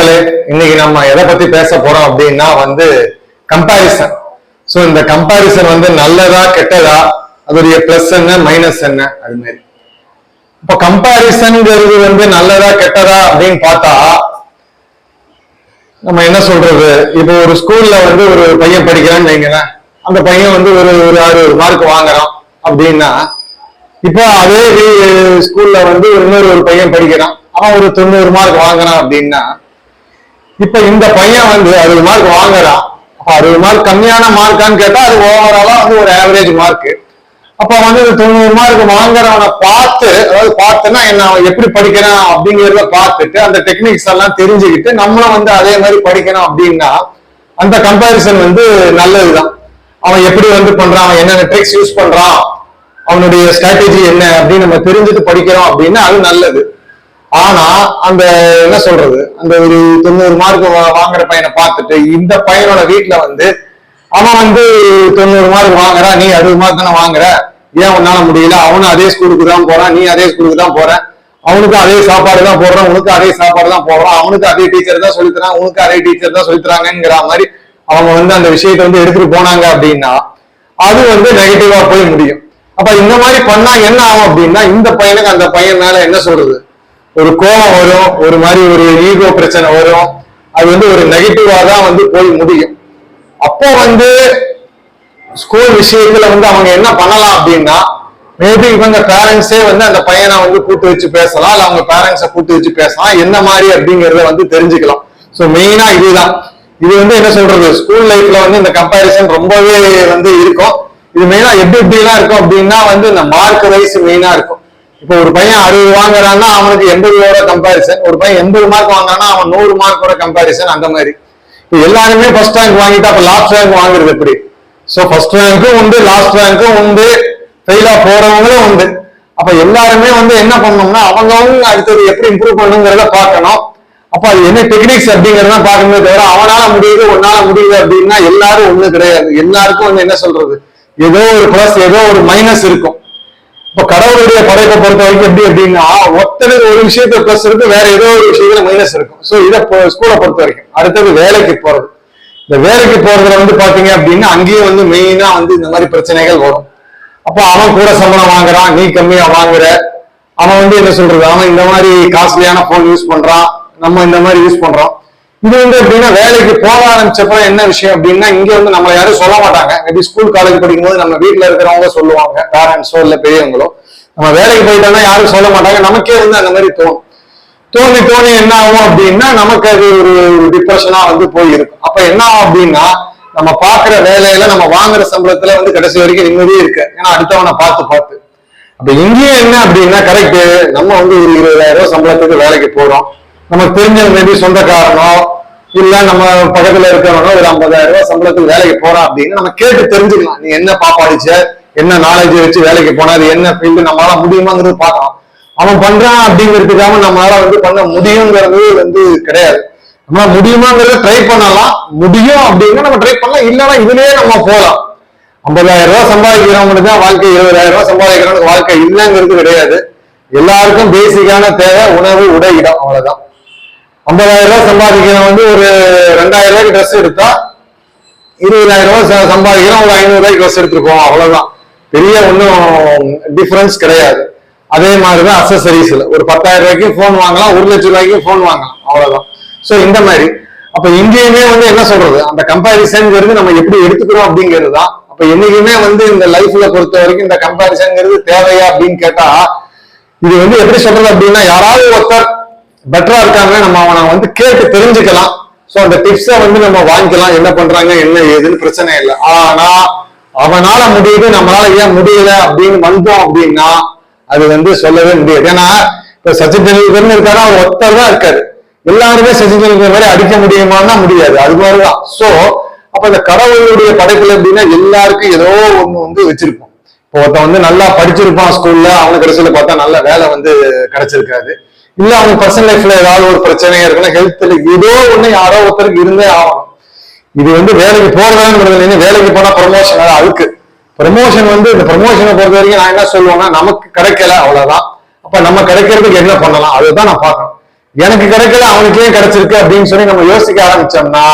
மக்களே, இன்னைக்கு நம்ம எதை பத்தி பேச போறோம் அப்படின்னா கம்பாரிசன். சோ இந்த கம்பாரிசன் நல்லதா கெட்டதா, அதோடைய பிளஸ் என்ன மைனஸ் என்ன, அது மாதிரி. இப்ப கம்பாரிசன்ங்கிறது நல்லதா கெட்டதா அப்படின்னு பார்த்தா நம்ம என்ன சொல்றது, இப்போ ஒரு ஸ்கூல்ல ஒரு பையன் படிக்கிறான்னு வைங்களேன், அந்த பையன் ஒரு 60 மார்க் வாங்குறான் அப்படின்னா, இப்ப அதே ஸ்கூல்ல இன்னொரு பையன் படிக்கிறான், அவன் ஒரு 90 மார்க் வாங்குறான் அப்படின்னா, இப்ப இந்த பையன் 60 மார்க் வாங்குறான். அப்ப 60 மார்க் கம்மியான மார்க்கான்னு கேட்டா அது ஓவராலா ஒரு ஆவரேஜ் மார்க். அப்ப 90 மார்க் வாங்குறவனை பார்த்து, அதாவது பார்த்துன்னா என்ன, அவன் எப்படி படிக்கிறான் அப்படிங்கிறத பார்த்துட்டு அந்த டெக்னிக்ஸ் எல்லாம் தெரிஞ்சுக்கிட்டு நம்மளும் அதே மாதிரி படிக்கணும் அப்படின்னா அந்த கம்பாரிசன் நல்லதுதான். அவன் எப்படி பண்றான், அவன் என்னென்ன ட்ரிக்ஸ் யூஸ் பண்றான், அவனுடைய ஸ்ட்ராட்டஜி என்ன அப்படின்னு நம்ம தெரிஞ்சுட்டு படிக்கிறோம் அப்படின்னா அது நல்லது. ஆனா அந்த என்ன சொல்றது, அந்த ஒரு 90 மார்க் வாங்குற பையனை பார்த்துட்டு இந்த பையனோட வீட்டுல அவன் 90 மார்க் வாங்குறான், நீ 60 மார்க் தானே வாங்குற, ஏன் உன்னால முடியல, அவனும் அதே ஸ்கூலுக்கு தான் போறான், நீ அதே ஸ்கூலுக்கு தான் போற, அவனுக்கு அதே சாப்பாடு தான் போடுறான், உனக்கு அதே சாப்பாடு தான் போடுறான், அவனுக்கு அதே டீச்சர் தான் சொல்லித்தரான், உனக்கு அதே டீச்சர் தான் சொல்லித்தராங்கிற மாதிரி அவங்க அந்த விஷயத்தை எடுத்துட்டு போனாங்க அப்படின்னா அது நெகட்டிவா போய் முடியும். அப்ப இந்த மாதிரி பண்ணா என்ன ஆகும் அப்படின்னா, இந்த பையனுக்கு அந்த பையன் மேல என்ன சொல்றது, ஒரு கோபம் வரும், ஒரு மாதிரி ஒரு ஈகோ பிரச்சனை வரும், அது ஒரு நெகட்டிவா தான் போய் முடியும். அப்போ ஸ்கூல் விஷயத்துல அவங்க என்ன பண்ணலாம் அப்படின்னா, மேபி இவங்க பேரண்ட்ஸே அந்த பையனை கூட்டு வச்சு பேசலாம், இல்ல அவங்க பேரண்ட்ஸை கூட்டு வச்சு பேசலாம், என்ன மாதிரி அப்படிங்கறத தெரிஞ்சுக்கலாம். சோ மெயினா இதுதான். இது என்ன சொல்றது, ஸ்கூல் லைஃப்ல இந்த கம்பாரிசன் ரொம்பவே இருக்கும். இது மெயினா எப்படி எல்லாம் இருக்கும் அப்படின்னா இந்த மார்க் வைஸ் மெயினா இருக்கும். இப்போ ஒரு பையன் 60 வாங்குறான்னா அவனுக்கு 80ஓட கம்பாரிசன், ஒரு பையன் 80 மார்க் வாங்குறான்னா அவன் 100 மார்க்கோட கம்பாரிசன், அந்த மாதிரி. இப்போ எல்லாருமே ஃபர்ஸ்ட் ரேங்க் வாங்கிட்டா அப்ப லாஸ்ட் ரேங்க் வாங்குறது எப்படி? சோ ஃபர்ஸ்ட் ரேங்க்கும் உண்டு, லாஸ்ட் ரேங்க்கும் உண்டு, ஃபெயிலா போறவங்களும் உண்டு. அப்ப எல்லாருமே என்ன பண்ணணும்னா அவங்க அடுத்தது எப்படி இம்ப்ரூவ் பண்ணுங்கிறத பார்க்கணும். அப்ப அது என்ன டெக்னிக்ஸ் அப்படிங்கறத பார்க்கணுமே தவிர அவனால முடியுது உன்னால முடியுது அப்படின்னா எல்லாரும் ஒண்ணு கிடையாது. எல்லாருக்கும் என்ன சொல்றது, ஏதோ ஒரு பிளஸ் ஏதோ ஒரு மைனஸ் இருக்கும். இப்ப கடவுளுடைய படைப்பை பொறுத்த வரைக்கும் எப்படி அப்படின்னா, ஒருத்தருக்கு ஒரு விஷயத்துல பிளஸ் இருக்கு, வேற ஏதோ ஒரு விஷயத்துல மைனஸ் இருக்கும். சோ இதை ஸ்கூலை பொறுத்த வரைக்கும். அடுத்தது வேலைக்கு போறது. இந்த வேலைக்கு போறதுல பாத்தீங்க அப்படின்னா அங்கேயும் மெயினா இந்த மாதிரி பிரச்சனைகள் வரும். அப்ப அவன் கூட சம்பளம் வாங்குறான், நீ கம்மியா வாங்குற. அவன் என்ன சொல்றது, அவன் இந்த மாதிரி காஸ்ட்லியான போன் யூஸ் பண்றான், நம்ம இந்த மாதிரி யூஸ் பண்றோம். இது எப்படின்னா வேலைக்கு போக ஆரம்பிச்சப்ப என்ன விஷயம் அப்படின்னா, இங்க நம்மள யாரும் சொல்ல மாட்டாங்க. மேபி ஸ்கூல் காலேஜ் படிக்கும் போது நம்ம வீட்டுல இருக்கிறவங்க சொல்லுவாங்க, பேரண்ட்ஸோ இல்ல பெரியவங்களோ. நம்ம வேலைக்கு போயிட்டோம்னா யாரும் சொல்ல மாட்டாங்க, நமக்கே அந்த மாதிரி தோணி என்ன ஆகும் அப்படின்னா நமக்கு அது ஒரு டிப்ரெஷனா போயிருக்கும். அப்ப என்ன ஆகும் அப்படின்னா, நம்ம பாக்குற வேலையில நம்ம வாங்குற சம்பளத்துல கடைசி வரைக்கும் நிம்மதியே இருக்கு, ஏன்னா அடுத்தவனை பார்த்து. அப்ப இங்கேயும் என்ன அப்படின்னா, கரெக்ட், நம்ம ஒரு 20,000 சம்பளத்துக்கு வேலைக்கு போறோம், நமக்கு தெரிஞ்ச மேபி சொந்தக்காரனோ இல்ல நம்ம பக்கத்துல இருக்கிறவனோ ஒரு 50,000 சம்பளத்துக்கு வேலைக்கு போறான் அப்படின்னு நம்ம கேட்டு தெரிஞ்சுக்கலாம். நீ என்ன பாப்பாடிச்ச, என்ன நாலேஜ் வச்சு வேலைக்கு போனா, அது என்ன ஃபீல்டு, நம்மளால முடியுமாங்கிறது பார்க்கலாம். அவன் பண்றான் அப்படிங்கிறதுக்காக நம்மளால பண்ண முடியுங்கிறது கிடையாது. நம்மளால முடியுமாங்கிறத ட்ரை பண்ணலாம், முடியும் அப்படின்னா நம்ம ட்ரை பண்ணலாம், இல்லைன்னா இதுலயே நம்ம போகலாம். 50,000 சம்பாதிக்கிறவங்களுக்கு தான் வாழ்க்கை, 20,000 சம்பாதிக்கிறவங்களுக்கு வாழ்க்கை இல்லைங்கிறது கிடையாது. எல்லாருக்கும் பேசிக்கான தேவை உணவு, உடை, இடம், அவ்வளவுதான். 50,000 சம்பாதிக்கிறவன் ஒரு 2,000 ட்ரெஸ் எடுத்தா 20,000 சம்பாதிக்கிறோம், ஒரு 500 ட்ரெஸ் எடுத்துருக்கோம், அவ்வளவுதான். பெரிய ஒன்றும் டிஃபரன்ஸ் கிடையாது. அதே மாதிரிதான் அக்சசரிஸ்ல ஒரு 10,000 போன் வாங்கலாம், 1,00,000 போன் வாங்கலாம், அவ்வளவுதான். சோ இந்த மாதிரி அப்ப இங்கேயுமே என்ன சொல்றது, அந்த கம்பாரிசன்ங்கிறது நம்ம எப்படி எடுத்துக்கிறோம் அப்படிங்கிறது தான். அப்ப என்னைக்குமே இந்த லைஃப்ல பொறுத்த வரைக்கும் இந்த கம்பாரிசன்ங்கிறது தேவையா அப்படின்னு கேட்டா, இது எப்படி சொல்றது அப்படின்னா, யாராவது ஒருத்தர் பெட்டரா இருக்காங்க, நம்ம அவனை கேட்டு தெரிஞ்சுக்கலாம். சோ அந்த டிப்ஸை நம்ம வாங்கிக்கலாம், என்ன பண்றாங்க என்ன ஏதுன்னு பிரச்சனை இல்லை. ஆனா அவனால முடியுது நம்மளால ஏன் முடியல அப்படின்னு வந்தோம் அப்படின்னா அது சொல்லவே முடியாது. ஏன்னா இப்ப சச்சின் டெண்டுல்கர்னு இருக்காரு, அவர் ஒருத்தர் தான் இருக்காரு, எல்லாருமே சச்சின் டெண்டுல்கர் மாதிரி அடிக்க முடியுமான்னா முடியாது, அது மாதிரிதான். சோ அப்ப இந்த கடவுளுடைய படைப்புல எப்படின்னா எல்லாருக்கும் ஏதோ ஒண்ணு வச்சிருப்போம். இப்போ ஒருத்தன் நல்லா படிச்சிருப்பான் ஸ்கூல்ல, அவனுக்கு கடைசியில பார்த்தா நல்ல வேலை கிடைச்சிருக்காது, இல்ல அவங்க பர்சனல் லைஃப்ல ஏதாவது ஒரு பிரச்சனையா இருக்குன்னா ஹெல்த்ல ஏதோ ஒண்ணு யாரோ ஒருத்தருக்கு இருந்தே ஆகணும். இது வேலைக்கு போறதாங்கிறது, வேலைக்கு போனா ப்ரமோஷன், அதுக்கு ப்ரமோஷன் இந்த ப்ரமோஷனை பொறுத்த வரைக்கும் நான் என்ன சொல்லுவேன்னா, நமக்கு கிடைக்கல அவ்வளவுதான். அப்ப நம்ம கிடைக்கிறதுக்கு என்ன பண்ணலாம் அதுதான் நான் பார்க்கணும். எனக்கு கிடைக்கல அவனுக்கே கிடைச்சிருக்கு அப்படின்னு சொல்லி நம்ம யோசிக்க ஆரம்பிச்சோம்னா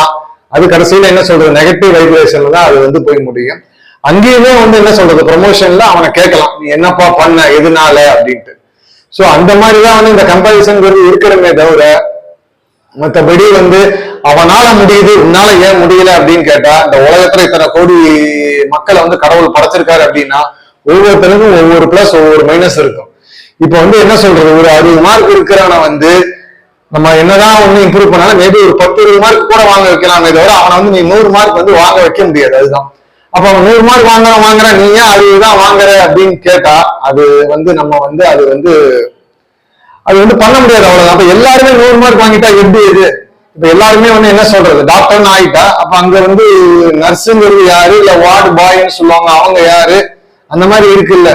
அது கடைசியில என்ன சொல்றது நெகட்டிவ் வைப்ரேஷன்ல தான் அது வந்து போய் முடியும். அங்கேயுமே வந்து என்ன சொல்றது ப்ரொமோஷன்ல அவனை கேட்கலாம், நீ என்னப்பா பண்ண எதுனால அப்படின்ட்டு. சோ அந்த மாதிரிதான் வந்து இந்த கம்பாரிசன் இருக்கணுமே தவிர மற்றபடி வந்து அவனால முடியுது உன்னால ஏன் முடியல அப்படின்னு கேட்டா, இந்த உலகத்துல இத்தனை கோடி மக்களை வந்து கடவுள் படைச்சிருக்காரு அப்படின்னா ஒவ்வொருத்தருக்கும் ஒவ்வொரு பிளஸ் ஒவ்வொரு மைனஸ் இருக்கும். இப்ப வந்து என்ன சொல்றது, ஒரு 60 மார்க் இருக்கிறவனை வந்து நம்ம என்னதான் ஒண்ணு இம்ப்ரூவ் பண்ணாலும் மேபி ஒரு 10-20 மார்க் கூட வாங்க வைக்கலாமே தவிர அவனை வந்து நீ 100 மார்க் வந்து வாங்க வைக்க முடியாது. அதுதான். அப்ப அவன் 100 மார்க் வாங்குற நீ ஏன் 60 தான் வாங்குற அப்படின்னு கேட்டா அது வந்து நம்ம வந்து அது வந்து பண்ண முடியாது. அவ்வளவுதான். அப்ப எல்லாருமே 100 மார்க் வாங்கிட்டா எப்படி இது? இப்ப எல்லாருமே வந்து என்ன சொல்றது, டாக்டர்னு ஆயிட்டா அப்ப அங்க வந்து நர்ஸுங்கிறது யாரு, இல்ல வார்டு பாய்ன்னு சொல்லுவாங்க அவங்க யாரு, அந்த மாதிரி இருக்குல்ல.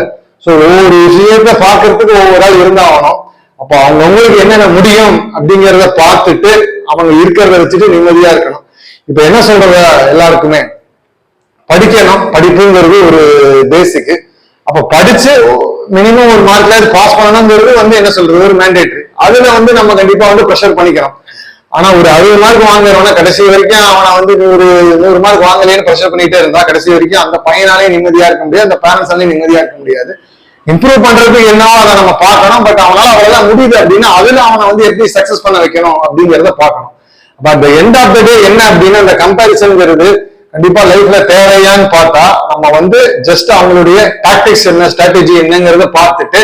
சோ ஒவ்வொரு விஷயத்த பாக்குறதுக்கு ஒவ்வொரு ஆள் இருந்தாகணும். அப்ப அவங்களுக்கு என்னென்ன முடியும் அப்படிங்கிறத பார்த்துட்டு அவங்க இருக்கிறத வச்சுட்டு நிம்மதியா இருக்கணும். இப்ப என்ன சொல்றது, எல்லாருக்குமே படிக்கணும், படிப்புங்கிறது ஒரு பேசிக். அப்ப படிச்சு மினிமம் ஒரு மார்க்ல பாஸ் பண்ணணுங்கிறது வந்து என்ன சொல்றது ஒரு மேண்டேட்டரி. அதுல வந்து நம்ம கண்டிப்பா வந்து ப்ரெஷர் பண்ணிக்கிறோம். ஆனா ஒரு 60 மார்க் வாங்குறவன கடைசி வரைக்கும் அவனை வந்து ஒரு 100 மார்க் வாங்கலேன்னு ப்ரெஷர் பண்ணிட்டே இருந்தா கடைசி வரைக்கும் அந்த பையனாலே நிம்மதியா இருக்க முடியாது, அந்த பேரண்ட்ஸாலே நிம்மதியா இருக்க முடியாது. இம்ப்ரூவ் பண்றதுக்கு என்னவோ அதை நம்ம பார்க்கணும். பட் அவனால அவ்வளவுதான் முடியுது அப்படின்னா அதுல அவனை வந்து எப்படி சக்சஸ் பண்ண வைக்கணும் அப்படிங்கிறத பார்க்கணும். அப்ப அந்த எண்ட் ஆஃப் த டே என்ன அப்படின்னா இந்த கம்பேரிசன்ங்கிறது கண்டிப்பா லைஃப்ல தேவையான்னு பார்த்தா நம்ம வந்து ஜஸ்ட் அவங்களுடைய டாக்டிக்ஸ் என்ன ஸ்ட்ராட்டஜி என்னங்கிறத பார்த்துட்டு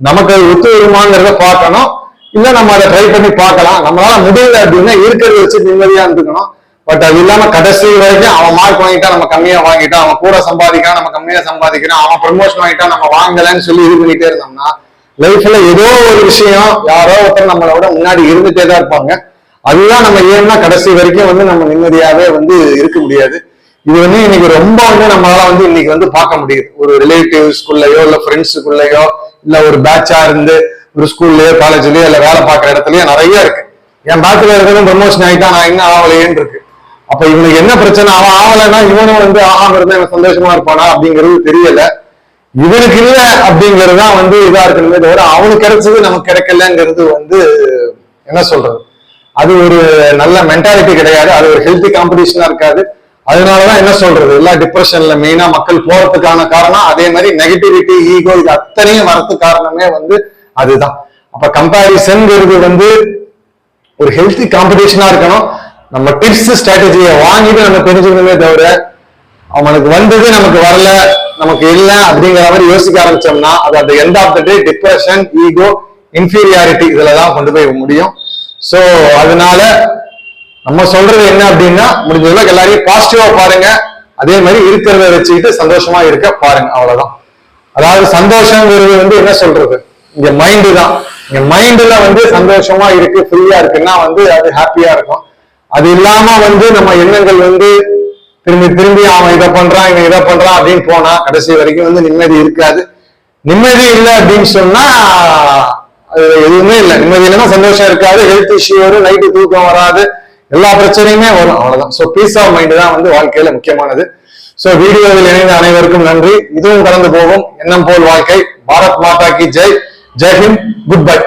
நமக்கு அது ஒத்து வருமாங்கிறத பார்க்கணும். இல்ல நம்ம அதை ட்ரை பண்ணி பார்க்கலாம். நம்மளால முடியல அப்படின்னா இருக்கிறத வச்சு நிம்மதியா இருந்துக்கணும். பட் அது இல்லாம கடைசி வரைக்கும் அவன் மார்க் வாங்கிட்டா நம்ம கம்மியா வாங்கிட்டோம், அவன் கூட சம்பாதிக்கிறான் நம்ம கம்மியா சம்பாதிக்கிறோம், அவன் ப்ரமோஷன் வாங்கிட்டா நம்ம வாங்கலன்னு சொல்லி இது பண்ணிட்டே இருந்தோம்னா லைஃப்ல ஏதோ ஒரு விஷயம் யாரோ ஒருத்தர் நம்மளோட முன்னாடி இருந்துட்டே தான் இருப்பாங்க. அதுதான் நம்ம ஏன்னா கடைசி வரைக்கும் வந்து நம்ம நிம்மதியாவே வந்து இருக்க முடியாது. இது வந்து இன்னைக்கு ரொம்ப வந்து நம்மளால வந்து இன்னைக்கு வந்து பார்க்க முடியுது. ஒரு ரிலேட்டிவ்ஸ்குள்ளயோ இல்ல ஃப்ரெண்ட்ஸுக்குள்ளயோ இல்ல ஒரு பேட்சா இருந்து ஒரு ஸ்கூல்லயோ காலேஜ்லயோ இல்ல வேலை பார்க்குற இடத்துலயோ நிறைய இருக்கு. என் பேட்ச்ல இருக்கிறதும் ப்ரமோஷன் ஆகிட்டா நான் இன்னும் ஆகலையேன்னு இருக்கு. அப்ப இவனுக்கு என்ன பிரச்சனை, அவன் ஆகலைன்னா இவனும் வந்து ஆகாம இருந்தா இவன் சந்தோஷமா இருப்பானா அப்படிங்கிறது தெரியல. இவனுக்கு இல்ல அப்படிங்கிறது தான் வந்து இதா இருக்கணுமே தவிர அவனுக்கு கிடைச்சது நமக்கு கிடைக்கலங்கிறது வந்து என்ன சொல்றது, அது ஒரு நல்ல மென்டாலிட்டி கிடையாது. அது ஒரு ஹெல்த்தி காம்படிஷனா இருக்காது. அதனாலதான் என்ன சொல்றது எல்லா டிப்ரெஷன்ல மெயினா மக்கள் போறதுக்கான காரணம் அதே மாதிரி நெகட்டிவிட்டி ஈகோ இது அத்தனையும் வரதுக்கு காரணமே வந்து அதுதான். அப்ப கம்பேரிசன்ங்கிறது வந்து ஒரு ஹெல்த்தி காம்படிஷனா இருக்கணும். நம்ம டிப்ஸ் ஸ்ட்ராட்டஜியை வாங்கிட்டு நம்ம தெரிஞ்சுக்கணுமே தவிர அவனுக்கு வந்தது நமக்கு வரல நமக்கு இல்லை அப்படிங்கிற மாதிரி யோசிக்க ஆரம்பிச்சோம்னா அது அந்த end of the day depression ego inferiority இதுலதான் கொண்டு போய் முடியும். சோ அதனால நம்ம சொல்றது என்ன அப்படின்னா முடிஞ்ச அளவுக்கு எல்லாரையும் பாசிட்டிவா பாருங்க, அதே மாதிரி இருக்கிறத வச்சுக்கிட்டு சந்தோஷமா இருக்க பாருங்க, அவ்வளவுதான். அதாவது சந்தோஷங்கிறது வந்து என்ன சொல்றது இங்க மைண்டு தான். இங்க மைண்டுல வந்து சந்தோஷமா இருக்கு ஃப்ரீயா இருக்குன்னா வந்து அது ஹாப்பியா இருக்கும். அது இல்லாம வந்து நம்ம எண்ணங்கள் வந்து திரும்பி திரும்பி அவன் இதை பண்றான் இவன் இதை பண்றான் அப்படின்னு போனா கடைசி வரைக்கும் வந்து நிம்மதி இருக்காது. நிம்மதி இல்லை அப்படின்னு சொன்னா அது எதுவுமே இல்லை. நிம்மதி இல்லைன்னா சந்தோஷம் இருக்காது, ஹெல்த் இஷ்யூ வரும், நைட்டு தூக்கம் வராது, எல்லா பிரச்சனையுமே வரும், அவ்வளவுதான். சோ பீஸ் ஆஃப் மைண்ட் தான் வந்து வாழ்க்கையில முக்கியமானது. சோ வீடியோவில் இணைந்த அனைவருக்கும் நன்றி. இதுவும் கடந்து போகும். எண்ணம் போல் வாழ்க்கை. பாரத் மாதா கி ஜெய். ஜெய் ஹிந்த். Good by.